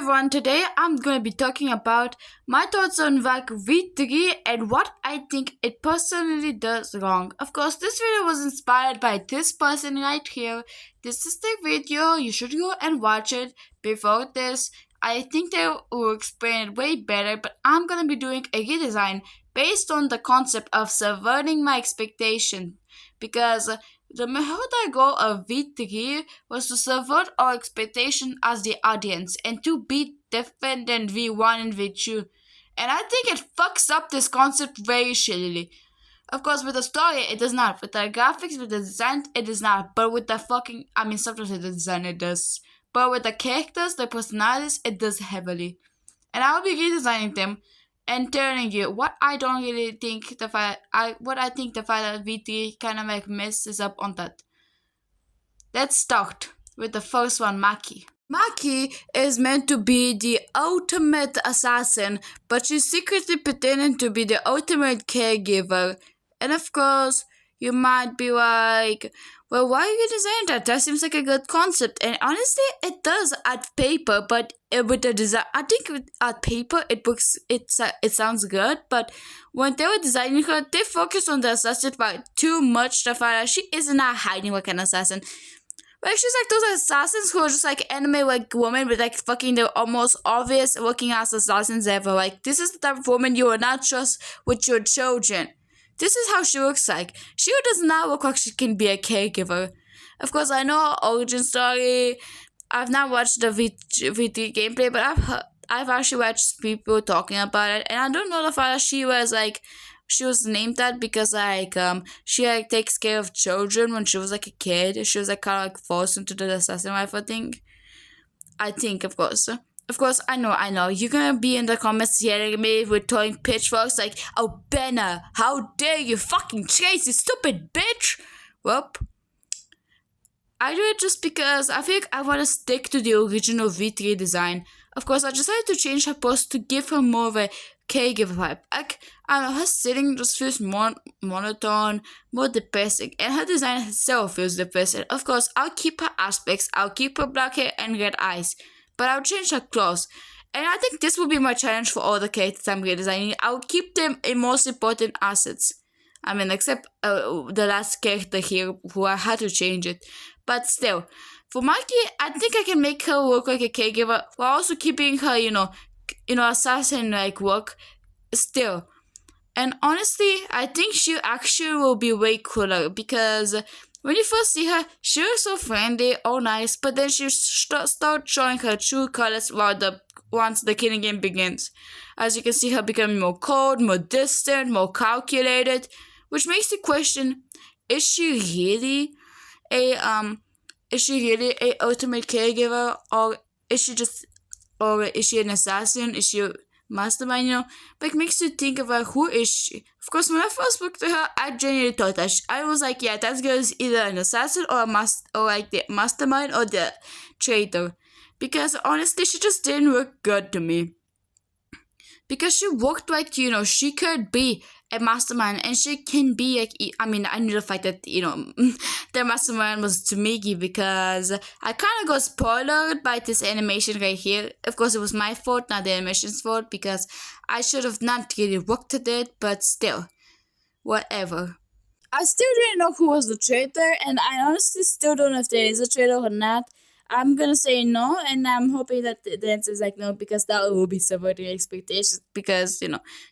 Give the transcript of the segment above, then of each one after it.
everyone, today I'm going to be talking about my thoughts on VAC V3 and what I think it personally does wrong. Of course, this video was inspired by this person right here. This is the video, you should go and watch it before this. I think they will explain it way better, but I'm going to be doing a redesign based on the concept of subverting my expectation. Because the main goal of V3 was to subvert our expectation as the audience and to be different than V1 and V2. And I think it fucks up this concept very shittily. Of course, with the story, it does not. With the graphics, with the design, it does not. But with the sometimes with the design, it does. But with the characters, the personalities, it does heavily. And I will be redesigning them and telling you what I don't really think what I think the Final V3 kind of messes up on that. Let's start with the first one, Maki. Maki is meant to be the ultimate assassin, but she's secretly pretending to be the ultimate caregiver. And of course, you might be like, well, why are you designing that? That seems like a good concept. And honestly, it does at paper, but with the design, I think at paper it sounds good. But when they were designing her, they focused on the assassin part too much. The fact that she is not hiding what kind of assassin. Like, she's like those assassins who are just like anime like women with like fucking the almost obvious working as assassins ever. Like, this is the type of woman you will not trust with your children. This is how she looks like. She does not look like she can be a caregiver. Of course, I know her origin story. I've not watched the V3 gameplay, but I've actually watched people talking about it, and I don't know the fact that she was named that because she takes care of children when she was like a kid. She was like kind of like forced into the assassin life, I think. Of course. Of course, I know. You're gonna be in the comments yelling at me with throwing pitchforks like, "Oh, Benna, how dare you fucking chase, you stupid bitch!" Well, I do it just because I think I want to stick to the original V3 design. Of course, I decided to change her pose to give her more of a caregiver vibe. I don't know, her sitting just feels more monotone, more depressing, and her design itself feels depressing. Of course, I'll keep her aspects, I'll keep her black hair and red eyes, but I'll change her clothes. And I think this will be my challenge for all the characters I'm redesigning. I'll keep them in most important assets. Except the last character here, who I had to change it. But still, for Maki, I think I can make her look like a caregiver while also keeping her, assassin-like look still. And honestly, I think she actually will be way cooler because when you first see her, she looks so friendly, all nice, but then she starts showing her true colors once the killing game begins. As you can see her becoming more cold, more distant, more calculated, which makes you question, is she really a ultimate caregiver, or is she an assassin? Is she a mastermind? Like, makes you think of her, who is she? Of course, when I first looked at her, I genuinely thought that I was like, yeah, that girl is either an assassin or the mastermind or the traitor. Because honestly, she just didn't look good to me. Because she looked like, she could be a mastermind, and she can be like, I knew the fact that, the mastermind was Tsumigi, because I kind of got spoiled by this animation right here. Of course, it was my fault, not the animation's fault, because I should have not really looked at it, but still, whatever. I still didn't know who was the traitor, and I honestly still don't know if there is a traitor or not. I'm gonna say no, and I'm hoping that the answer is like no, because that will be subverting expectations, because,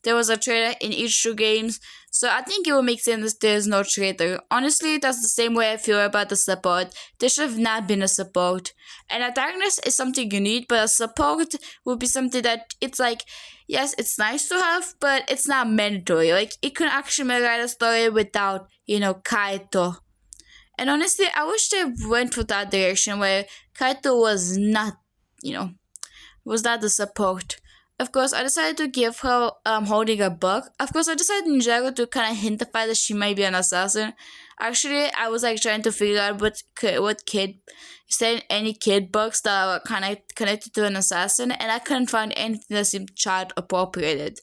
there was a traitor in each two games, so I think it will make sense that there's no traitor. Honestly, that's the same way I feel about the support. There should have not been a support. And antagonist is something you need, but a support would be something that it's like, yes, it's nice to have, but it's not mandatory. Like, it could actually write a story without, Kaito. And honestly, I wish they went for that direction where Kaito was not, was not the support. Of course, I decided to give her holding a book. Of course, I decided in general to kind of hint the fact that she might be an assassin. Actually, I was like trying to figure out is there any kid books that are kind of connected to an assassin, and I couldn't find anything that seemed child appropriated.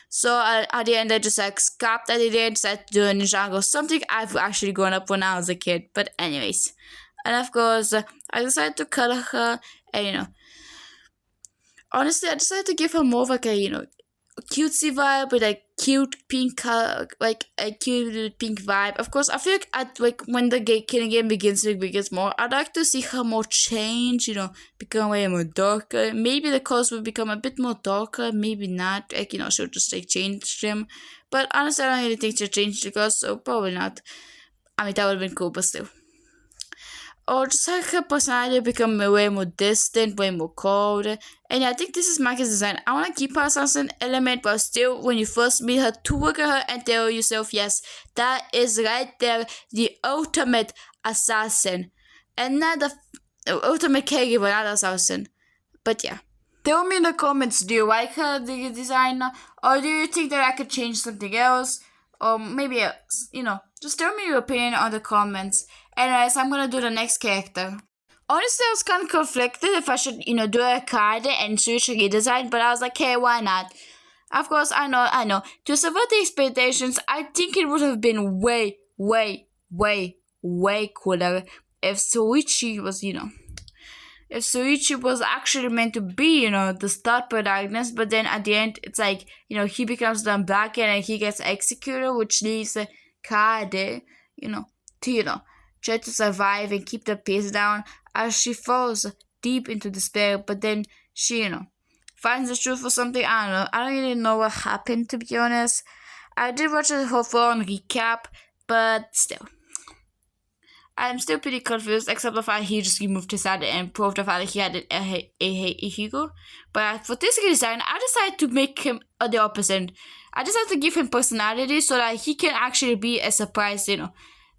So at the end, I just like scrapped that idea and decided to do a Ninjago, something I've actually grown up when I was a kid. But anyways, and of course, I decided to color her, and honestly, I decided to give her more of like a cutesy vibe with a cute pink color, like a cute pink vibe. Of course, I feel like when the killing game begins more, I'd like to see her more change, become way more darker. Maybe the colors will become a bit more darker, maybe not. She'll just change them. But honestly, I don't really think she'll change the colors, so probably not. I mean, that would have been cool, but still. Or just like her personality become way more distant, way more cold. And yeah, I think this is Micah's design. I want to keep her as an element, but still, when you first meet her, to look at her and tell yourself, yes, that is right there, the ultimate assassin. And not the ultimate caregiver, not assassin. But yeah. Tell me in the comments, do you like her the design? Or do you think that I could change something else? Or maybe else, just tell me your opinion on the comments. Anyways, I'm gonna do the next character. Honestly, I was kind of conflicted if I should, do a card and suichi redesign, but I was like, hey, why not? Of course, I know. To subvert the expectations, I think it would have been way, way, way, way cooler if suichi was, if suichi was actually meant to be, the start protagonist, but then at the end, it's like, he becomes the black and he gets executed, which leaves Kaede, to, try to survive and keep the pace down as she falls deep into despair, but then she, finds the truth or something. I don't know. I don't really know what happened, to be honest. I did watch the whole full-on recap, but still. I'm still pretty confused, except the fact he just removed his head and proved the fact that he had a hero. But for this design, I decided to make him the opposite. I decided to give him personality so that he can actually be a surprise,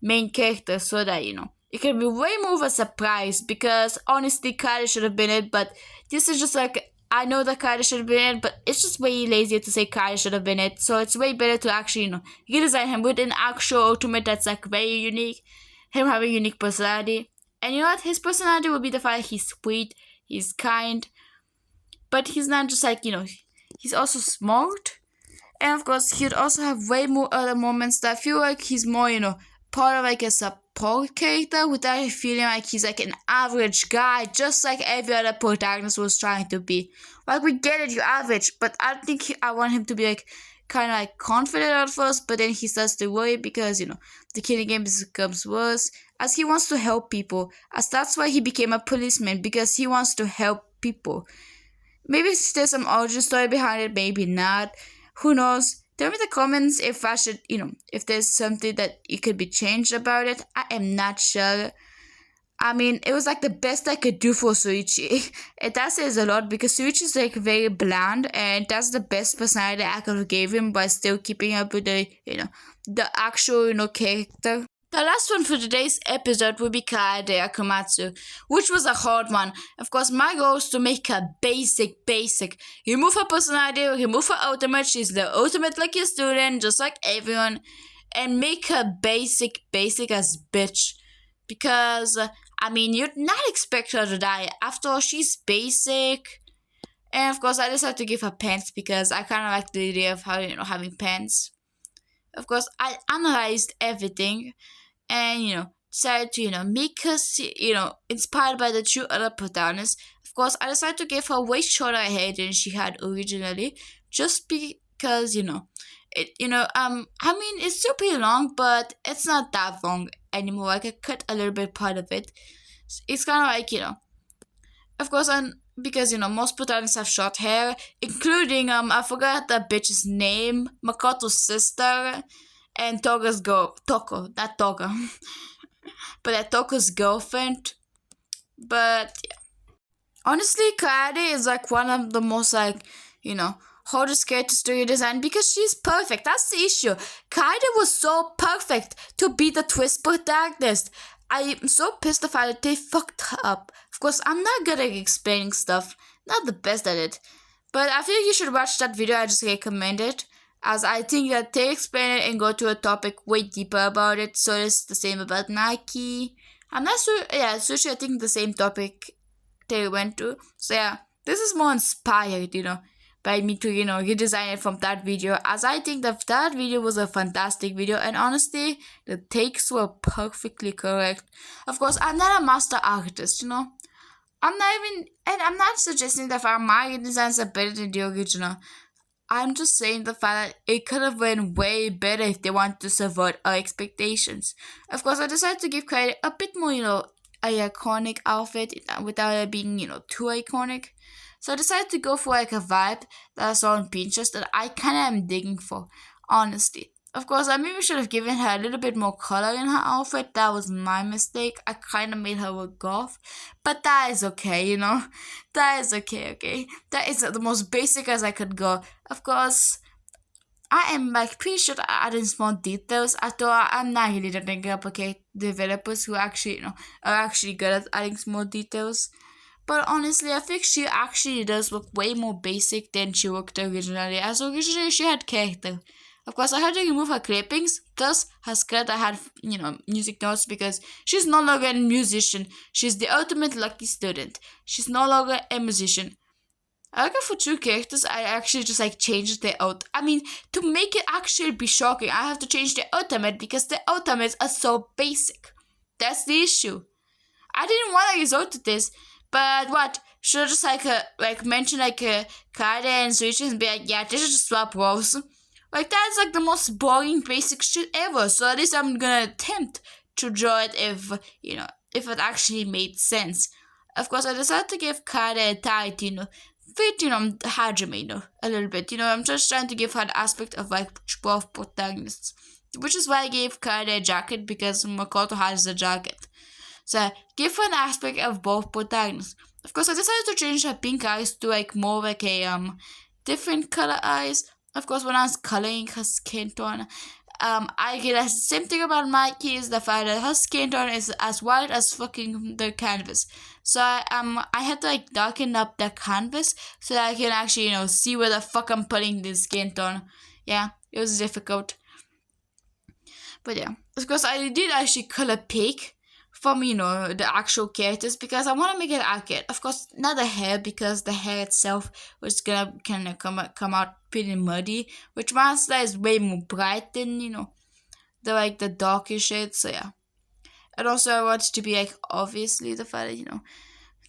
main character, so that, it can be way more of a surprise, because honestly, Kaede should have been it, but this is just like, I know that Kaede should have been it, but it's just way lazier to say Kaede should have been it, so it's way better to actually, redesign him with an actual ultimate that's like very unique, him having unique personality, and you know what, his personality will be the fact he's sweet, he's kind, but he's not just like, he's also smart, and of course, he'd also have way more other moments that I feel like he's more, part of like a support character without feeling like he's like an average guy, just like every other protagonist was trying to be. Like, we get it, you're average, but I don't think I want him to be like kind of like confident at first, but then he starts to worry because, the killing game becomes worse as he wants to help people, as that's why he became a policeman, because he wants to help people. Maybe there's some origin story behind it, maybe not. Who knows? Tell me in the comments if I should, if there's something that it could be changed about it. I am not sure. I mean, it was like the best I could do for suichi. That says a lot, because suichi is like very bland, and that's the best personality I could have gave him by still keeping up with the, the actual, character. The last one for today's episode will be Kaede Akumatsu, which was a hard one. Of course, my goal is to make her basic. Remove her personality, remove her ultimate. She's the ultimate lucky student, just like everyone. And make her basic as bitch. Because, you'd not expect her to die. After all, she's basic. And of course, I decided to give her pants because I kind of like the idea of how, having pants. Of course, I analyzed everything. And, decided to, make her, inspired by the two other protagonists. Of course, I decided to give her way shorter hair than she had originally, just because, it, it's still pretty long, but it's not that long anymore. I could cut a little bit part of it. It's kind of like, of course, because, most protagonists have short hair, including, I forgot that bitch's name, Makoto's sister, and Toga's not Toga, but Toga's girlfriend. But yeah, honestly, Kaede is like one of the most like, hardest characters to redesign because she's perfect. That's the issue. Kaede was so perfect to be the twist protagonist. I'm so pissed off that they fucked her up. Of course, I'm not good at explaining stuff. Not the best at it. But I feel you should watch that video I just recommended, as I think that they explain it and go to a topic way deeper about it. So it's the same about Nike. I'm not sure. Yeah, sushi, I think the same topic they went to. So yeah, this is more inspired, by me to, redesign it from that video, as I think that video was a fantastic video, and honestly, the takes were perfectly correct. Of course, I'm not a master artist, I'm not suggesting that my redesigns are better than the original. I'm just saying the fact that it could have been way better if they wanted to subvert our expectations. Of course, I decided to give credit a bit more, a iconic outfit without it being, too iconic. So I decided to go for like a vibe that I saw on Pinterest that I kind of am digging for, honestly. Of course, I maybe should have given her a little bit more color in her outfit. That was my mistake. I kind of made her look goth. But that is okay, That is okay. That is the most basic as I could go. Of course, I am like pretty sure that I added small details. Although I'm not really the danganronpa developers who actually, are actually good at adding small details. But honestly, I think she actually does look way more basic than she looked originally. As originally, she had character. Of course, I had to remove her clippings, thus her skirt I had, music notes because she's no longer a musician. She's the ultimate lucky student. She's no longer a musician. I like for two characters, I actually just changed their I mean, to make it actually be shocking, I have to change the ultimate because the ultimates are so basic. That's the issue. I didn't want to resort to this, but what? Should I just mention Kaede and suichi and be like, yeah, this is just swap roles. That's the most boring basic shit ever. So at least I'm gonna attempt to draw it if it actually made sense. Of course, I decided to give Kaede a tight, fit, Hajime, a little bit. I'm just trying to give her the aspect of both protagonists. Which is why I gave Kaede a jacket because Makoto has a jacket. So give her an aspect of both protagonists. Of course, I decided to change her pink eyes to more a different color eyes. Of course, when I was coloring her skin tone, I realized the same thing about Mikey is the fact that her skin tone is as white as fucking the canvas. So I had to darken up the canvas so that I can actually see where the fuck I'm putting this skin tone. Yeah, it was difficult. But yeah, of course I did actually color pick from the actual characters because I want to make it accurate. Of course, not the hair because the hair itself was gonna kind of come out pretty muddy, which my style is way more bright than the darker shades. So yeah, and also I want it to be obviously the fact that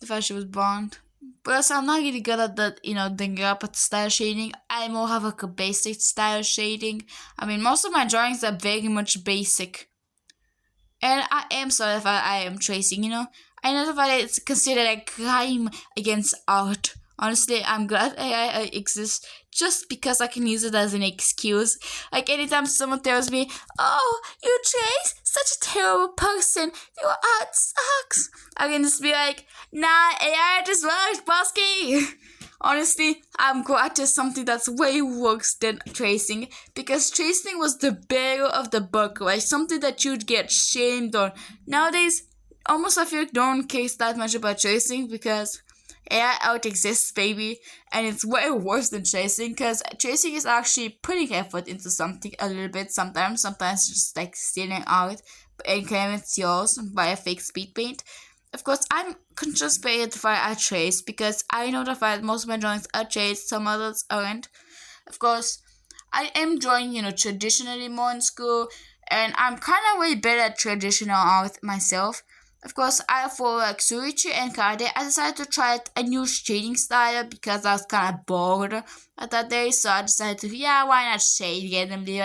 the fact she was blonde. But also, I'm not really good at the danganronpa style shading. I more have a basic style shading. I mean, most of my drawings are very much basic. And I am sorry if I am tracing, I know that it's considered a crime against art. Honestly, I'm glad AI exists just because I can use it as an excuse. Anytime someone tells me, oh, you trace? Such a terrible person. Your art sucks. I can just be like, nah, AI just works, Bosky. Honestly, I'm glad there's something that's way worse than tracing because tracing was the barrier of the book, something that you'd get shamed on. Nowadays, almost I feel like no one cares that much about tracing because AI out exists, baby, and it's way worse than tracing because tracing is actually putting effort into something a little bit sometimes just stealing art and claiming it's yours by a fake speed paint. Of course, I'm conscious by the fact I trace because I know the fact most of my drawings are traced, some others aren't. Of course, I am drawing, traditionally more in school, and I'm kind of way better at traditional art myself. Of course, for suichi and Kaede, I decided to try a new shading style because I was kind of bored at that day, so I decided to, why not shade randomly,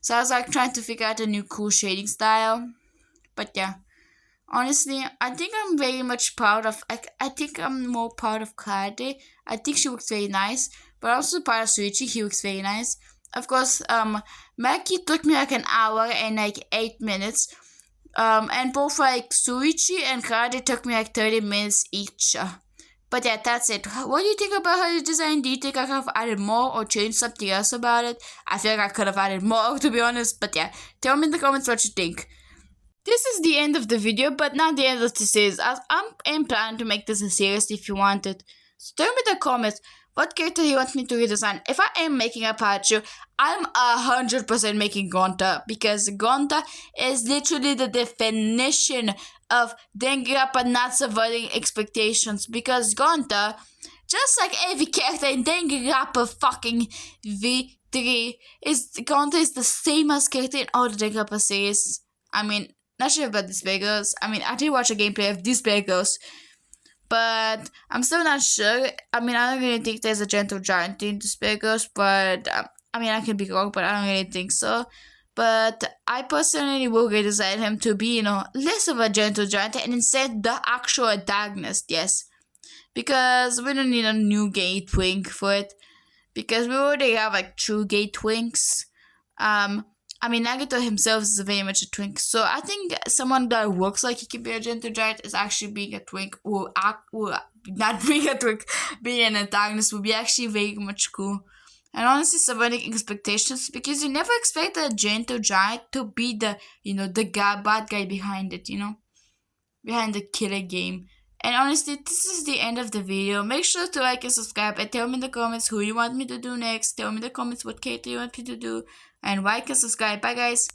So I was trying to figure out a new cool shading style, but yeah. Honestly, I think I'm very much proud of, I think I'm more proud of Kaede. I think she looks very nice, but also proud of suichi, he looks very nice. Of course, Maki took me an hour and 8 minutes. And both suichi and Kaede took me 30 minutes each. But yeah, that's it. What do you think about her design? Do you think I could have added more or changed something else about it? I feel like I could have added more, to be honest. But yeah, tell me in the comments what you think. This is the end of the video, but not the end of the series, as I'm planning to make this a series if you want it. So tell me in the comments what character you want me to redesign. If I am making a part 2, I'm 100% making Gonta, because Gonta is literally the definition of danganronpa not subverting expectations, because Gonta, just like every character in danganronpa fucking V3, Gonta is the same as character in all the danganronpa series. I mean, not sure about Display Girls. I mean, I did watch a gameplay of Display Girls, but I'm still not sure. I mean, I don't really think there's a gentle giant in the Spirit Ghost, but I mean, I could be wrong, but I don't really think so. But I personally will redesign him to be, less of a gentle giant and instead the actual antagonist, yes. Because we don't need a new gay twink for it. Because we already have like true gay twinks. I mean, Nagito himself is very much a twink, so I think someone that looks like he could be a gentle giant is actually being a twink, or not being a twink, being an antagonist would be actually very much cool. And honestly, subverting expectations, because you never expect a gentle giant to be the bad guy behind it, behind the killer game. And honestly, this is the end of the video. Make sure to like and subscribe and tell me in the comments who you want me to do next. Tell me in the comments what character you want me to do. And like and subscribe. Bye guys.